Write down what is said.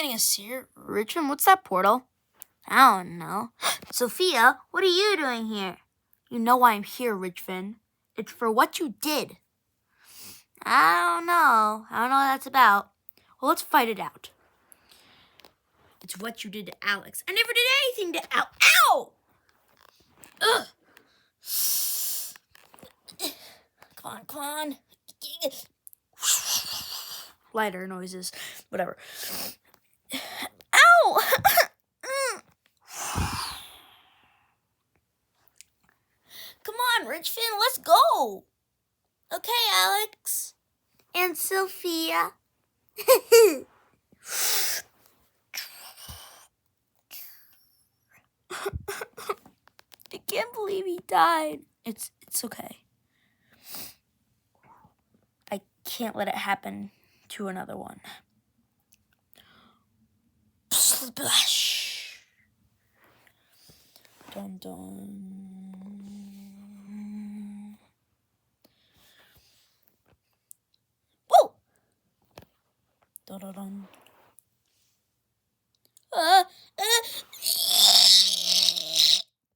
getting us here? Richmond, what's that portal? I don't know. Sophia, what are you doing here? You know why I'm here, Richmond. It's for what you did. I don't know what that's about. Well, let's fight it out. It's what you did to Alex. I never did anything to Ow! Ugh! Come on. Lighter noises. Whatever. Ow! Come on, Richmond, let's go. Okay, Alex. And Sophia. I can't believe he died. It's okay. I can't let it happen to another one. Splash. Dun dun. Whoa. Dun dun dun.